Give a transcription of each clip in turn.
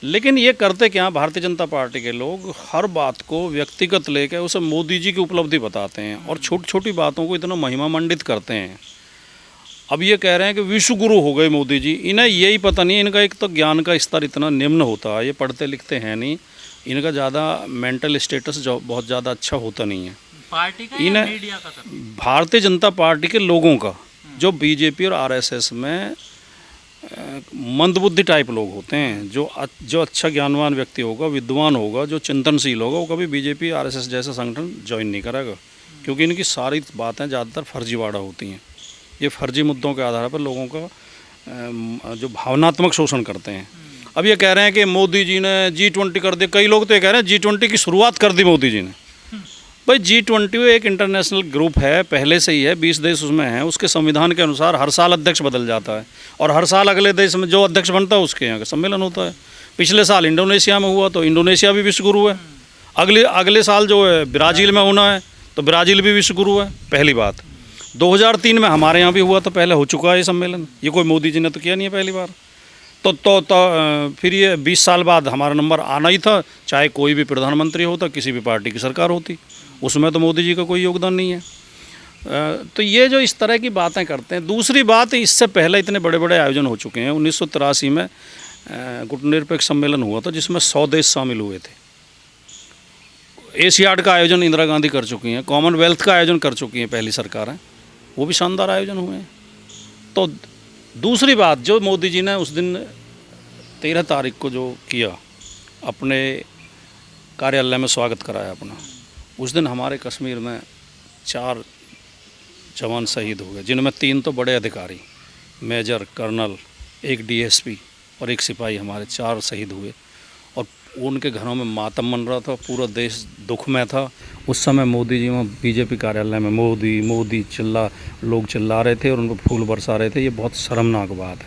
लेकिन ये करते क्या, भारतीय जनता पार्टी के लोग हर बात को व्यक्तिगत लेकर उसे मोदी जी की उपलब्धि बताते हैं और छोटी छोटी बातों को इतना महिमा मंडित करते हैं। अब ये कह रहे हैं कि विश्व गुरु हो गए मोदी जी, इन्हें यही पता नहीं, इनका एक तो ज्ञान का स्तर इतना निम्न होता है, ये पढ़ते लिखते हैं नहीं, इनका ज़्यादा मेंटल स्टेटस जो बहुत ज़्यादा अच्छा होता नहीं है। पार्टी का या मीडिया का सर? भारतीय जनता पार्टी के लोगों का, जो बीजेपी और आरएसएस में मंदबुद्धि टाइप लोग होते हैं, जो अच्छा ज्ञानवान व्यक्ति होगा, विद्वान होगा, जो चिंतनशील होगा, वो कभी बीजेपी आरएसएस जैसा संगठन ज्वाइन नहीं करेगा, क्योंकि इनकी सारी बातें ज़्यादातर फर्जीवाड़ा होती हैं। ये फर्जी मुद्दों के आधार पर लोगों का जो भावनात्मक शोषण करते हैं। अब ये कह रहे हैं कि मोदी जी ने G20 कर दिया, कई लोग तो ये कह रहे हैं G20 की शुरुआत कर दी मोदी जी ने। भाई G20 एक इंटरनेशनल ग्रुप है, पहले से ही है, 20 देश उसमें हैं, उसके संविधान के अनुसार हर साल अध्यक्ष बदल जाता है और हर साल अगले देश में जो अध्यक्ष बनता है उसके यहाँ का सम्मेलन होता है। पिछले साल इंडोनेशिया में हुआ तो इंडोनेशिया भी विश्व गुरु है, अगले साल जो है ब्राज़ील में होना है तो ब्राज़ील भी विश्व गुरु है। पहली बात 2003 में हमारे यहाँ भी हुआ तो पहले हो चुका है ये सम्मेलन, ये कोई मोदी जी ने तो किया नहीं है पहली बार। तो फिर ये 20 साल बाद हमारा नंबर आना ही था, चाहे कोई भी प्रधानमंत्री होता, किसी भी पार्टी की सरकार होती, उसमें तो मोदी जी का कोई योगदान नहीं है। तो ये जो इस तरह की बातें करते हैं। दूसरी बात, इससे पहले इतने बड़े बड़े आयोजन हो चुके हैं। 1983 में गुटनिरपेक्ष सम्मेलन हुआ था जिसमें 100 देश शामिल हुए थे। एशियाड का आयोजन इंदिरा गांधी कर चुकी हैं, कॉमनवेल्थ का आयोजन कर चुकी हैं पहली सरकारें, वो भी शानदार आयोजन हुए हैं। तो दूसरी बात, जो मोदी जी ने उस दिन 13 तारीख को जो किया, अपने कार्यालय में स्वागत कराया अपना, उस दिन हमारे कश्मीर में 4 जवान शहीद हो गए, जिनमें 3 तो बड़े अधिकारी, मेजर, कर्नल, एक डीएसपी और एक सिपाही, हमारे 4 शहीद हुए। और उनके घरों में मातम मन रहा था, पूरा देश दुख में था। उस समय मोदी जी वहाँ बीजेपी कार्यालय में मोदी मोदी लोग चिल्ला रहे थे और उनको फूल बरसा रहे थे। ये बहुत शर्मनाक बात है।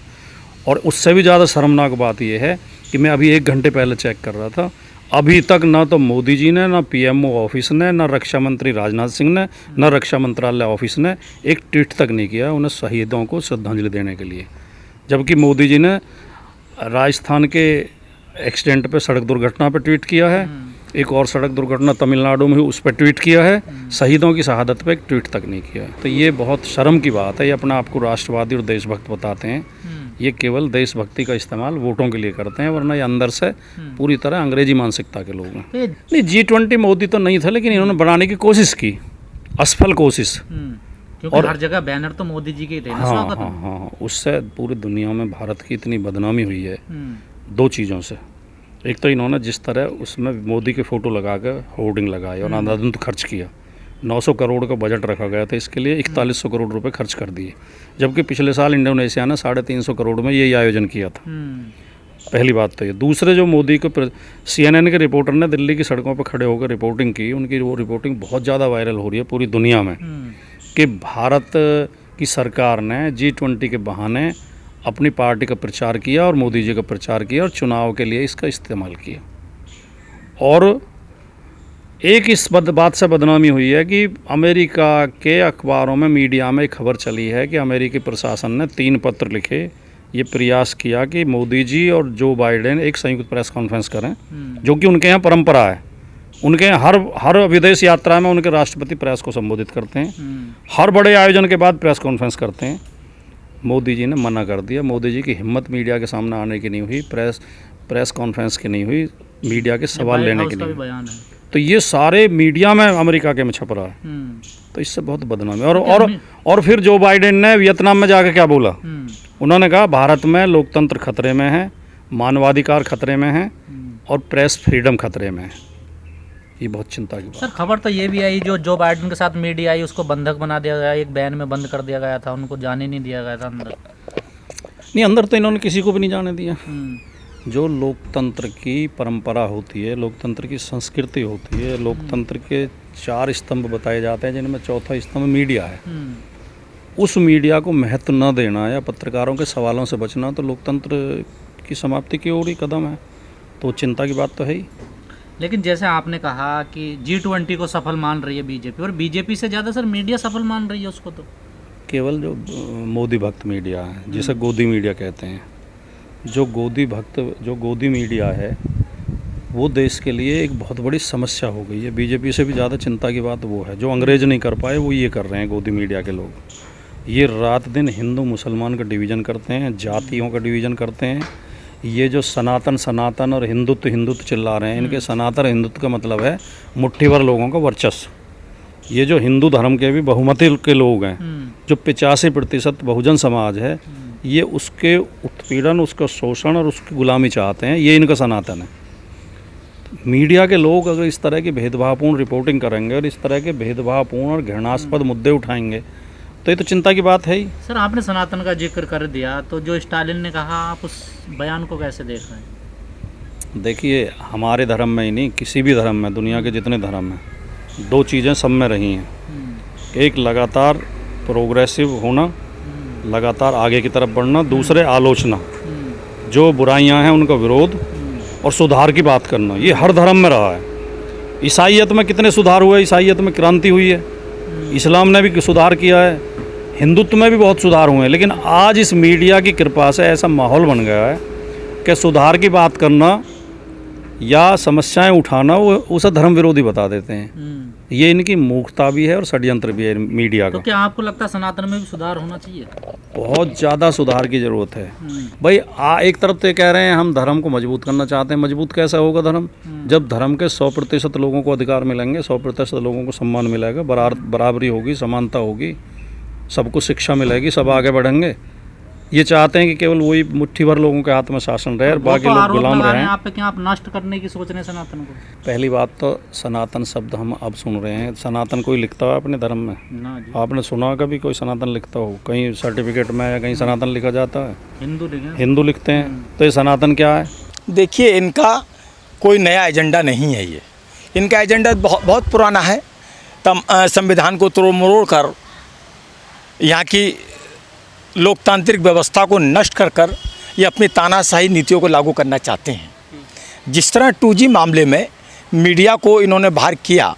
और उससे भी ज़्यादा शर्मनाक बात ये है कि मैं अभी 1 घंटे पहले चेक कर रहा था, अभी तक ना तो मोदी जी ने, ना पीएमओ ऑफिस ने, ना रक्षा मंत्री राजनाथ सिंह ने, ना रक्षा मंत्रालय ऑफिस ने एक ट्वीट तक नहीं किया उन्हें शहीदों को श्रद्धांजलि देने के लिए। जबकि मोदी जी ने राजस्थान के एक्सीडेंट पे, सड़क दुर्घटना पे ट्वीट किया है, एक और सड़क दुर्घटना तमिलनाडु में हुई उस पर ट्वीट किया है, शहीदों की शहादत पे एक ट्वीट तक नहीं किया है। तो ये बहुत शर्म की बात है। ये अपने आप को राष्ट्रवादी और देशभक्त बताते हैं, ये केवल देशभक्ति का इस्तेमाल वोटों के लिए करते हैं, वरना ये अंदर से पूरी तरह अंग्रेजी मानसिकता के लोग हैं। नहीं, G20 मोदी तो नहीं था, लेकिन इन्होंने बनाने की कोशिश की, असफल कोशिश। क्योंकि और हर जगह बैनर तो मोदी जी के ही थे ना, स्वागत में। हाँ, उससे पूरी दुनिया में भारत की इतनी बदनामी हुई है 2 चीज़ों से। एक तो इन्होंने जिस तरह उसमें मोदी के फ़ोटो लगा कर होर्डिंग लगाए और अंधाधुंध खर्च किया, 900 करोड़ का बजट रखा गया था इसके लिए, 4100 करोड़ रुपए खर्च कर दिए। जबकि पिछले साल इंडोनेशिया ने 350 करोड़ में यही आयोजन किया था। पहली बात तो ये। दूसरे, जो मोदी को CNN के रिपोर्टर ने दिल्ली की सड़कों पर खड़े होकर रिपोर्टिंग की, उनकी वो रिपोर्टिंग बहुत ज़्यादा वायरल हो रही है पूरी दुनिया में, कि भारत की सरकार ने G20 के बहाने अपनी पार्टी का प्रचार किया और मोदी जी का प्रचार किया और चुनाव के लिए इसका इस्तेमाल किया। और एक इस बात से बदनामी हुई है कि अमेरिका के अखबारों में, मीडिया में खबर चली है कि अमेरिकी प्रशासन ने 3 पत्र लिखे, ये प्रयास किया कि मोदी जी और जो बाइडेन एक संयुक्त प्रेस कॉन्फ्रेंस करें, जो कि उनके यहाँ परंपरा है। उनके यहाँ हर विदेश यात्रा में उनके राष्ट्रपति प्रेस को संबोधित करते हैं, हर बड़े आयोजन के बाद प्रेस कॉन्फ्रेंस करते हैं। मोदी जी ने मना कर दिया। मोदी जी की हिम्मत मीडिया के सामने आने की नहीं हुई, प्रेस कॉन्फ्रेंस की नहीं हुई, मीडिया के सवाल लेने की नहीं हुई। तो ये सारे मीडिया में अमेरिका के में छप रहा है, तो इससे बहुत बदनामी। और फिर जो बाइडेन ने वियतनाम में जाकर क्या बोला, उन्होंने कहा भारत में लोकतंत्र खतरे में है, मानवाधिकार खतरे में है और प्रेस फ्रीडम खतरे में है। ये बहुत चिंता की बात। सर, खबर तो ये भी आई, जो बाइडेन के साथ मीडिया आई उसको बंधक बना दिया गया, एक बैन में बंद कर दिया गया था, उनको जाने नहीं दिया गया था अंदर। नहीं, अंदर तो इन्होंने किसी को भी नहीं जाने दिया। जो लोकतंत्र की परंपरा होती है, लोकतंत्र की संस्कृति होती है, लोकतंत्र के 4 स्तंभ बताए जाते हैं, जिनमें चौथा स्तंभ मीडिया है। उस मीडिया को महत्व न देना या पत्रकारों के सवालों से बचना तो लोकतंत्र की समाप्ति की ओर ही कदम है। तो चिंता की बात तो है ही। लेकिन जैसे आपने कहा कि G20 को सफल मान रही है बीजेपी, और बीजेपी से ज़्यादा सर मीडिया सफल मान रही है उसको। तो केवल जो मोदी भक्त मीडिया है, जिसे गोदी मीडिया कहते हैं, जो गोदी मीडिया है वो देश के लिए एक बहुत बड़ी समस्या हो गई है। बीजेपी से भी ज़्यादा चिंता की बात वो है, जो अंग्रेज नहीं कर पाए वो ये कर रहे हैं गोदी मीडिया के लोग। ये रात दिन हिंदू मुसलमान का डिवीज़न करते हैं, जातियों का डिवीज़न करते हैं। ये जो सनातन और हिंदुत्व चिल्ला रहे हैं, इनके सनातन हिंदुत्व का मतलब है मुट्ठी भर लोगों का वर्चस्व। ये जो हिंदू धर्म के भी बहुमती के लोग हैं, जो 85% बहुजन समाज है, ये उसके उत्पीड़न, उसका शोषण और उसकी गुलामी चाहते हैं। ये इनका सनातन है। मीडिया के लोग अगर इस तरह की भेदभावपूर्ण रिपोर्टिंग करेंगे और इस तरह के भेदभावपूर्ण और घृणास्पद मुद्दे उठाएंगे तो ये तो चिंता की बात है ही। सर, आपने सनातन का जिक्र कर दिया, तो जो स्टालिन ने कहा, आप उस बयान को कैसे देख रहे हैं? देखिए, हमारे धर्म में ही नहीं, किसी भी धर्म में, दुनिया के जितने धर्म हैं, दो चीज़ें सब में रही हैं। एक लगातार प्रोग्रेसिव होना, लगातार आगे की तरफ बढ़ना, दूसरे आलोचना, जो बुराइयां हैं उनका विरोध और सुधार की बात करना। ये हर धर्म में रहा है। ईसाईयत में कितने सुधार हुए, ईसाईयत में क्रांति हुई है, इस्लाम ने भी सुधार किया है, हिंदुत्व में भी बहुत सुधार हुए हैं। लेकिन आज इस मीडिया की कृपा से ऐसा माहौल बन गया है कि सुधार की बात करना या समस्याएं उठाना वो उसे धर्म विरोधी बता देते हैं। ये इनकी मूर्खता भी है और षड्यंत्र भी है मीडिया का। तो क्या आपको लगता है सनातन में भी सुधार होना चाहिए? बहुत ज़्यादा सुधार की ज़रूरत है भाई। एक तरफ तो ये कह रहे हैं हम धर्म को मजबूत करना चाहते हैं। मजबूत कैसा होगा धर्म? जब धर्म के 100% लोगों को अधिकार मिलेंगे, 100% लोगों को सम्मान मिलेगा, बराबरी होगी, समानता होगी, सबको शिक्षा मिलेगी, सब आगे बढ़ेंगे। ये चाहते हैं कि केवल वही मुट्ठी भर लोगों के हाथ में शासन रहे और बाकी लोग गुलाम रहे। आप पे क्या आप नष्ट करने की सोच रहे हैं सनातन को? पहली बात तो सनातन शब्द हम अब सुन रहे हैं। सनातन कोई लिखता है अपने धर्म में? ना जी। आपने सुना कभी कोई सनातन लिखता हो? कहीं सर्टिफिकेट में या कहीं सनातन लिखा जाता है? हिंदू लिखते हैं। तो ये सनातन क्या है? देखिए, इनका कोई नया एजेंडा नहीं है। ये इनका एजेंडा बहुत पुराना है। संविधान को तोड़ मरोड़ कर यहाँ की लोकतांत्रिक व्यवस्था को नष्ट कर ये अपनी तानाशाही नीतियों को लागू करना चाहते हैं। जिस तरह 2G मामले में मीडिया को इन्होंने बाहर किया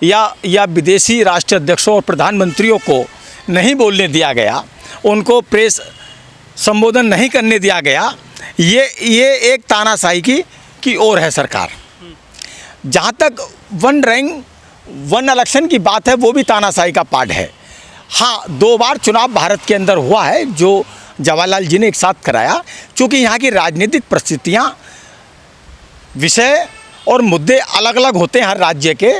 या विदेशी राष्ट्रीय अध्यक्षों और प्रधानमंत्रियों को नहीं बोलने दिया गया, उनको प्रेस संबोधन नहीं करने दिया गया, ये एक तानाशाही की ओर है सरकार। जहाँ तक वन रैंक वन इलेक्शन की बात है, वो भी तानाशाही का पार्ट है। हाँ, 2 बार चुनाव भारत के अंदर हुआ है, जो जवाहरलाल जी ने एक साथ कराया। चूँकि यहाँ की राजनीतिक परिस्थितियाँ, विषय और मुद्दे अलग अलग होते हैं हर राज्य के।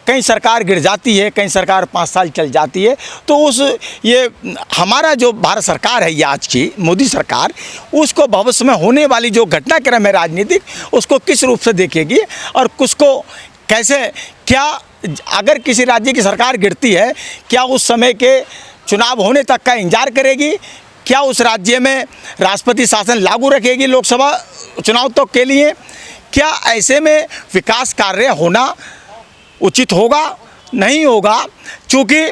कहीं सरकार गिर जाती है, कहीं सरकार 5 साल चल जाती है। तो ये हमारा जो भारत सरकार है, ये आज की मोदी सरकार, उसको भविष्य में होने वाली जो घटनाक्रम है राजनीतिक, उसको किस रूप से देखेगी और उसको कैसे, क्या अगर किसी राज्य की सरकार गिरती है, क्या उस समय के चुनाव होने तक का इंतजार करेगी? क्या उस राज्य में राष्ट्रपति शासन लागू रखेगी लोकसभा चुनाव तक के लिए? क्या ऐसे में विकास कार्य होना उचित होगा? नहीं होगा, क्योंकि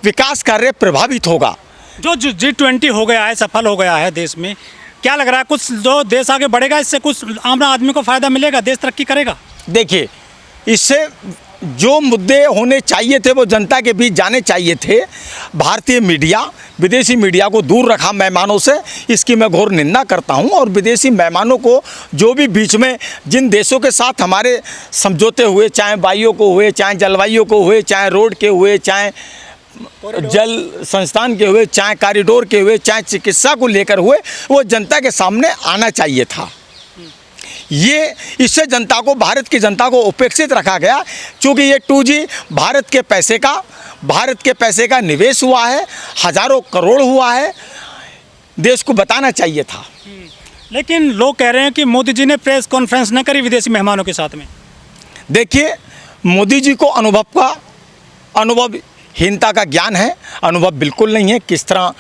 विकास कार्य प्रभावित होगा। जो G20 हो गया है, सफल हो गया है देश में, क्या लग रहा है कुछ जो देश आगे बढ़ेगा, इससे कुछ आम आदमी को फ़ायदा मिलेगा, देश तरक्की करेगा? देखिए, इससे जो मुद्दे होने चाहिए थे वो जनता के बीच जाने चाहिए थे। भारतीय मीडिया विदेशी मीडिया को दूर रखा मेहमानों से, इसकी मैं घोर निंदा करता हूं। और विदेशी मेहमानों को जो भी बीच में जिन देशों के साथ हमारे समझौते हुए, चाहे वायु को हुए, चाहे जलवायु को हुए, चाहे रोड के हुए, चाहे जल संस्थान के हुए, चाहे कॉरिडोर के हुए, चाहे चिकित्सा को लेकर हुए, वो जनता के सामने आना चाहिए था। ये इससे जनता को, भारत की जनता को उपेक्षित रखा गया। क्योंकि ये 2G भारत के पैसे का निवेश हुआ है, हज़ारों करोड़ हुआ है, देश को बताना चाहिए था। लेकिन लोग कह रहे हैं कि मोदी जी ने प्रेस कॉन्फ्रेंस न करी विदेशी मेहमानों के साथ में। देखिए, मोदी जी को अनुभवहीनता का ज्ञान है, अनुभव बिल्कुल नहीं है किस तरह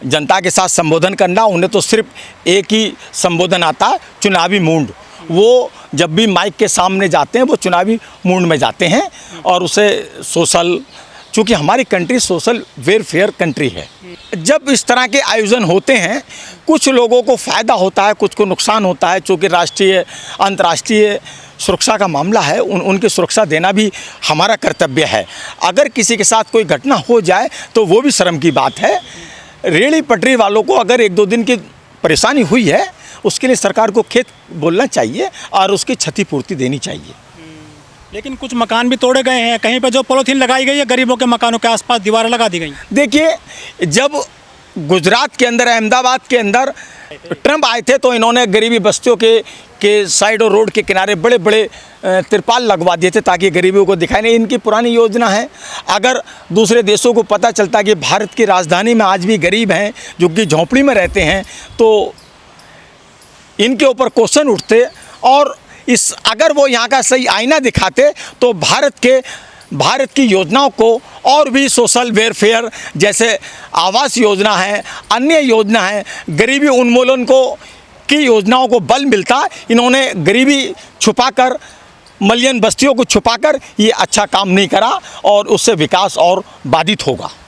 जनता के साथ संबोधन करना। उन्हें तो सिर्फ एक ही संबोधन आता है, चुनावी मूड। वो जब भी माइक के सामने जाते हैं वो चुनावी मूड में जाते हैं और उसे सोशल, चूँकि हमारी कंट्री सोशल वेलफेयर कंट्री है। जब इस तरह के आयोजन होते हैं, कुछ लोगों को फ़ायदा होता है, कुछ को नुकसान होता है। चूँकि राष्ट्रीय अंतर्राष्ट्रीय सुरक्षा का मामला है, उनकी सुरक्षा देना भी हमारा कर्तव्य है। अगर किसी के साथ कोई घटना हो जाए तो वो भी शर्म की बात है। रेहड़ी पटरी वालों को अगर 1-2 दिन की परेशानी हुई है, उसके लिए सरकार को खेत बोलना चाहिए और उसकी क्षतिपूर्ति देनी चाहिए। लेकिन कुछ मकान भी तोड़े गए हैं, कहीं पे जो पॉलीथीन लगाई गई है गरीबों के मकानों के आसपास दीवारें लगा दी गई। देखिए, जब गुजरात के अंदर, अहमदाबाद के अंदर ट्रंप आए थे तो इन्होंने गरीबी बस्तियों के साइड और रोड के किनारे बड़े बड़े तिरपाल लगवा दिए थे ताकि गरीबों को दिखाई नहीं। इनकी पुरानी योजना है। अगर दूसरे देशों को पता चलता कि भारत की राजधानी में आज भी गरीब हैं जो कि झोंपड़ी में रहते हैं तो इनके ऊपर क्वेश्चन उठते और अगर वो यहाँ का सही आईना दिखाते तो भारत की योजनाओं को और भी सोशल वेलफेयर जैसे आवास योजना है, अन्य योजना है, गरीबी उन्मूलन की योजनाओं को बल मिलता। इन्होंने गरीबी छुपाकर, मलियन बस्तियों को छुपाकर ये अच्छा काम नहीं करा और उससे विकास और बाधित होगा।